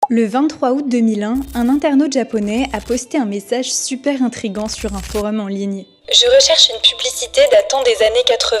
Le 23 août 2001, un internaute japonais a posté un message super intriguant sur un forum en ligne. Je recherche une publicité datant des années 80,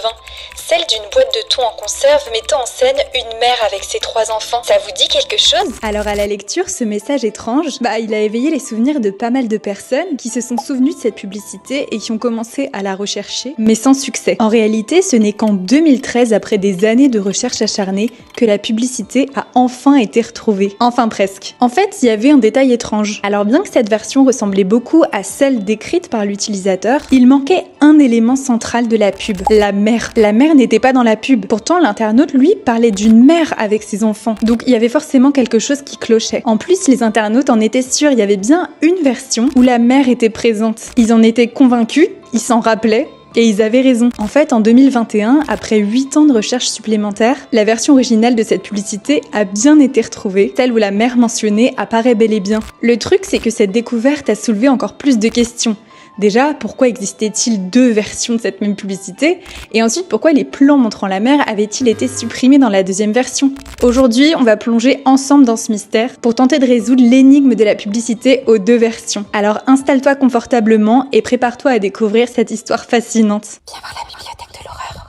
celle d'une boîte de thon en conserve mettant en scène une mère avec ses 3 enfants. Ça vous dit quelque chose? Alors à la lecture, ce message étrange, il a éveillé les souvenirs de pas mal de personnes qui se sont souvenues de cette publicité et qui ont commencé à la rechercher, mais sans succès. En réalité, ce n'est qu'en 2013, après des années de recherche acharnée, que la publicité a enfin été retrouvée. Enfin presque. En fait, il y avait un détail étrange. Alors bien que cette version ressemblait beaucoup à celle décrite par l'utilisateur, il manquait un élément central de la pub, la mère. La mère n'était pas dans la pub. Pourtant, l'internaute, lui, parlait d'une mère avec ses enfants. Donc il y avait forcément quelque chose qui clochait. En plus, les internautes en étaient sûrs, il y avait bien une version où la mère était présente. Ils en étaient convaincus, ils s'en rappelaient, et ils avaient raison. En fait, en 2021, après 8 ans de recherche supplémentaires, la version originale de cette publicité a bien été retrouvée, celle où la mère mentionnée apparaît bel et bien. Le truc, c'est que cette découverte a soulevé encore plus de questions. Déjà, pourquoi existait-il 2 versions de cette même publicité? Et ensuite, pourquoi les plans montrant la mer avaient-ils été supprimés dans la deuxième version? Aujourd'hui, on va plonger ensemble dans ce mystère pour tenter de résoudre l'énigme de la publicité aux 2 versions. Alors installe-toi confortablement et prépare-toi à découvrir cette histoire fascinante. Viens voir la bibliothèque de l'horreur.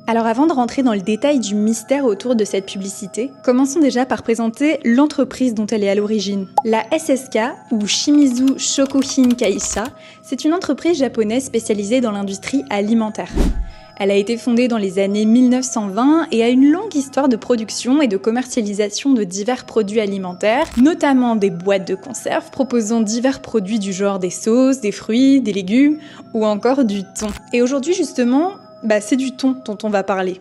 Alors avant de rentrer dans le détail du mystère autour de cette publicité, commençons déjà par présenter l'entreprise dont elle est à l'origine. La SSK, ou Shimizu Shokuhin Kaisha, c'est une entreprise japonaise spécialisée dans l'industrie alimentaire. Elle a été fondée dans les années 1920 et a une longue histoire de production et de commercialisation de divers produits alimentaires, notamment des boîtes de conserve proposant divers produits du genre des sauces, des fruits, des légumes ou encore du thon. Et aujourd'hui justement, c'est du thon dont on va parler.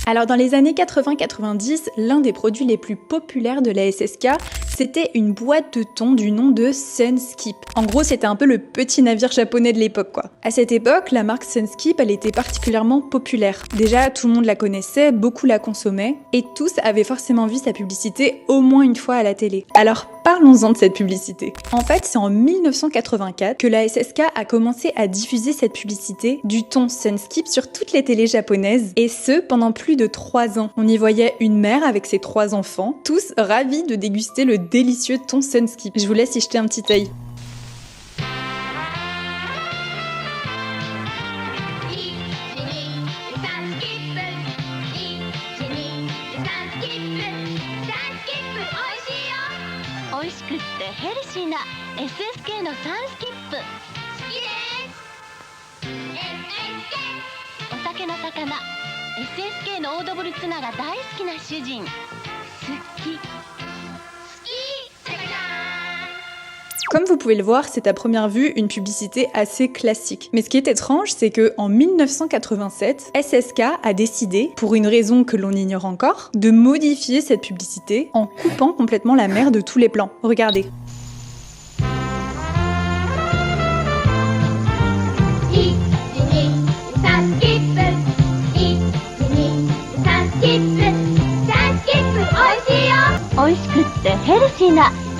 Alors dans les années 80-90, l'un des produits les plus populaires de la SSK, c'était une boîte de thon du nom de Sunskip. En gros, c'était un peu le petit navire japonais de l'époque, quoi. À cette époque, la marque Sunskip, elle était particulièrement populaire. Déjà, tout le monde la connaissait, beaucoup la consommaient, et tous avaient forcément vu sa publicité au moins une fois à la télé. Alors, parlons-en de cette publicité. En fait, c'est en 1984 que la SSK a commencé à diffuser cette publicité du thon Sunskip sur toutes les télés japonaises, et ce, pendant plus de 3 ans. On y voyait une mère avec ses 3 enfants, tous ravis de déguster le délicieux thon Sunskip. Je vous laisse y jeter un petit œil. SSK のオードブルツナが大好きな主人。好き。Comme vous pouvez le voir, c'est à première vue une publicité assez classique. Mais ce qui est étrange, c'est que en 1987, SSK a décidé, pour une raison que l'on ignore encore, de modifier cette publicité en coupant complètement la mer de tous les plans. Regardez.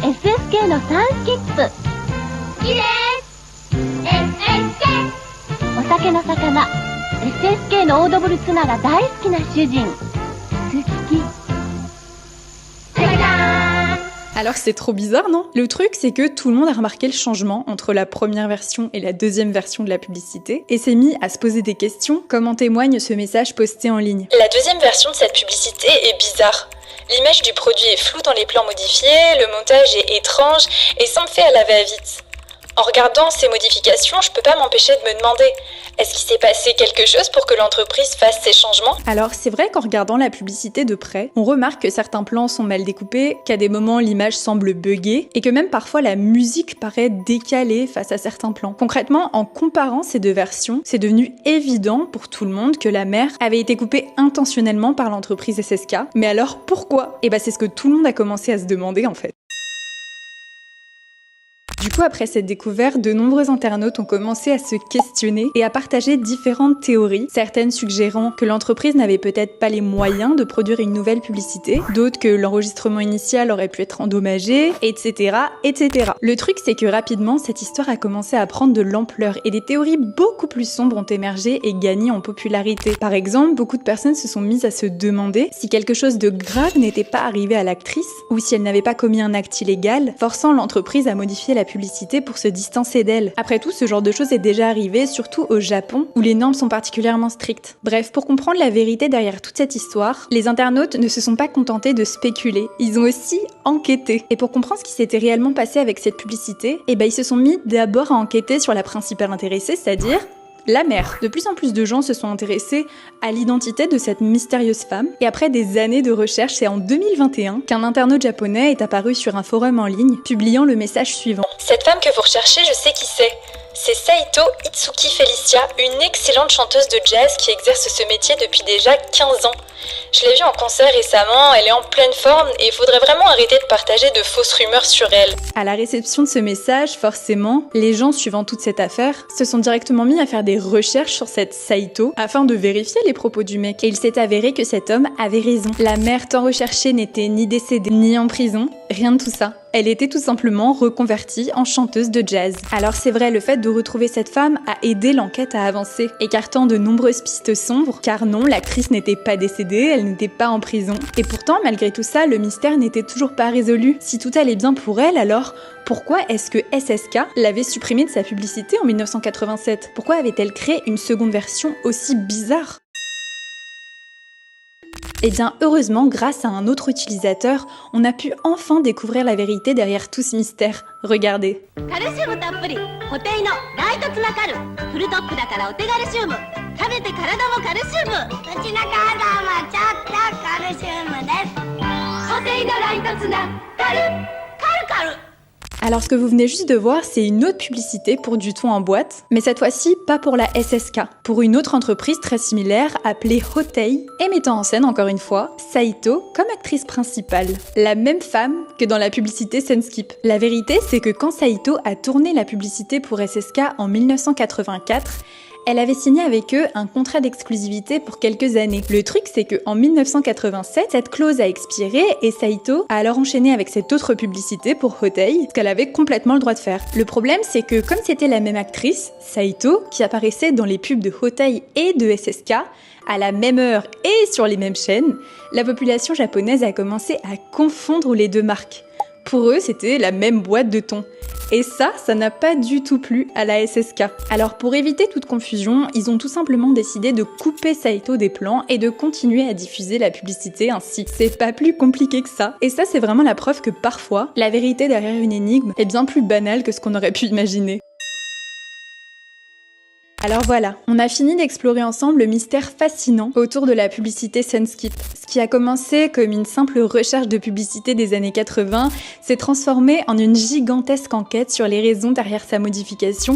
SSK のサンスキップ。好きです。SSK。お酒の魚。SSK のオードブルツナが大好きな主人。好き。Alors c'est trop bizarre, non? Le truc, c'est que tout le monde a remarqué le changement entre la première version et la deuxième version de la publicité et s'est mis à se poser des questions, comme en témoigne ce message posté en ligne. La deuxième version de cette publicité est bizarre. L'image du produit est floue dans les plans modifiés, le montage est étrange et semble fait à la va-vite. En regardant ces modifications, je peux pas m'empêcher de me demander, est-ce qu'il s'est passé quelque chose pour que l'entreprise fasse ces changements? Alors c'est vrai qu'en regardant la publicité de près, on remarque que certains plans sont mal découpés, qu'à des moments l'image semble bugger, et que même parfois la musique paraît décalée face à certains plans. Concrètement, en comparant ces 2 versions, c'est devenu évident pour tout le monde que la mer avait été coupée intentionnellement par l'entreprise SSK. Mais alors pourquoi? C'est ce que tout le monde a commencé à se demander en fait. Du coup, après cette découverte, de nombreux internautes ont commencé à se questionner et à partager différentes théories, certaines suggérant que l'entreprise n'avait peut-être pas les moyens de produire une nouvelle publicité, d'autres que l'enregistrement initial aurait pu être endommagé, etc., etc. Le truc, c'est que rapidement, cette histoire a commencé à prendre de l'ampleur et des théories beaucoup plus sombres ont émergé et gagné en popularité. Par exemple, beaucoup de personnes se sont mises à se demander si quelque chose de grave n'était pas arrivé à l'actrice ou si elle n'avait pas commis un acte illégal, forçant l'entreprise à modifier la publicité pour se distancer d'elle. Après tout, ce genre de choses est déjà arrivé, surtout au Japon, où les normes sont particulièrement strictes. Bref, pour comprendre la vérité derrière toute cette histoire, les internautes ne se sont pas contentés de spéculer, ils ont aussi enquêté. Et pour comprendre ce qui s'était réellement passé avec cette publicité, ils se sont mis d'abord à enquêter sur la principale intéressée, c'est-à-dire la mère. De plus en plus de gens se sont intéressés à l'identité de cette mystérieuse femme, et après des années de recherche, c'est en 2021 qu'un internaute japonais est apparu sur un forum en ligne, publiant le message suivant. Cette femme que vous recherchez, je sais qui c'est. C'est Saito Itsuki Felicia, une excellente chanteuse de jazz qui exerce ce métier depuis déjà 15 ans. Je l'ai vue en concert récemment, elle est en pleine forme et il faudrait vraiment arrêter de partager de fausses rumeurs sur elle. À la réception de ce message, forcément, les gens suivant toute cette affaire se sont directement mis à faire des recherches sur cette Saito afin de vérifier les propos du mec. Et il s'est avéré que cet homme avait raison. La mère tant recherchée n'était ni décédée ni en prison, rien de tout ça. Elle était tout simplement reconvertie en chanteuse de jazz. Alors c'est vrai, le fait de retrouver cette femme a aidé l'enquête à avancer, écartant de nombreuses pistes sombres, car non, l'actrice n'était pas décédée, elle n'était pas en prison. Et pourtant, malgré tout ça, le mystère n'était toujours pas résolu. Si tout allait bien pour elle, alors pourquoi est-ce que SSK l'avait supprimée de sa publicité en 1987 ? Pourquoi avait-elle créé une seconde version aussi bizarre ? Eh bien, heureusement, grâce à un autre utilisateur, on a pu enfin découvrir la vérité derrière tout ce mystère. Regardez. カルシウムたっぷり固定のライトツナカルフルトップだからお手軽シウム食べて体もカルシウムうちの体もちょっとカルシウムです固定のライトツナカルカルカル Alors ce que vous venez juste de voir, c'est une autre publicité pour du thon en boîte, mais cette fois-ci pas pour la SSK, pour une autre entreprise très similaire appelée Hotei, et mettant en scène encore une fois Saito comme actrice principale, la même femme que dans la publicité Sunskip. La vérité, c'est que quand Saito a tourné la publicité pour SSK en 1984, elle avait signé avec eux un contrat d'exclusivité pour quelques années. Le truc, c'est qu'en 1987, cette clause a expiré et Saito a alors enchaîné avec cette autre publicité pour Hotei, ce qu'elle avait complètement le droit de faire. Le problème, c'est que comme c'était la même actrice, Saito, qui apparaissait dans les pubs de Hotei et de SSK, à la même heure et sur les mêmes chaînes, la population japonaise a commencé à confondre les deux marques. Pour eux, c'était la même boîte de thon. Et ça n'a pas du tout plu à la SSK. Alors pour éviter toute confusion, ils ont tout simplement décidé de couper Saito des plans et de continuer à diffuser la publicité ainsi. C'est pas plus compliqué que ça. Et ça, c'est vraiment la preuve que parfois, la vérité derrière une énigme est bien plus banale que ce qu'on aurait pu imaginer. Alors voilà, on a fini d'explorer ensemble le mystère fascinant autour de la publicité Sunskip. Ce qui a commencé comme une simple recherche de publicité des années 80 s'est transformé en une gigantesque enquête sur les raisons derrière sa modification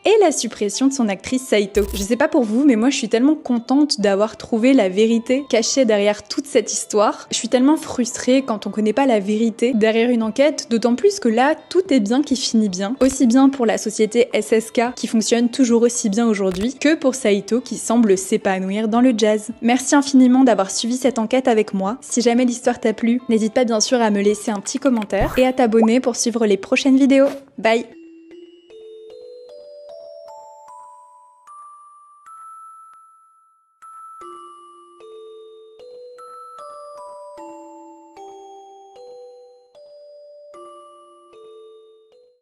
et la suppression de son actrice Saito. Je sais pas pour vous, mais moi je suis tellement contente d'avoir trouvé la vérité cachée derrière toute cette histoire. Je suis tellement frustrée quand on connaît pas la vérité derrière une enquête, d'autant plus que là, tout est bien qui finit bien. Aussi bien pour la société SSK, qui fonctionne toujours aussi bien aujourd'hui, que pour Saito, qui semble s'épanouir dans le jazz. Merci infiniment d'avoir suivi cette enquête avec moi. Si jamais l'histoire t'a plu, n'hésite pas bien sûr à me laisser un petit commentaire et à t'abonner pour suivre les prochaines vidéos. Bye!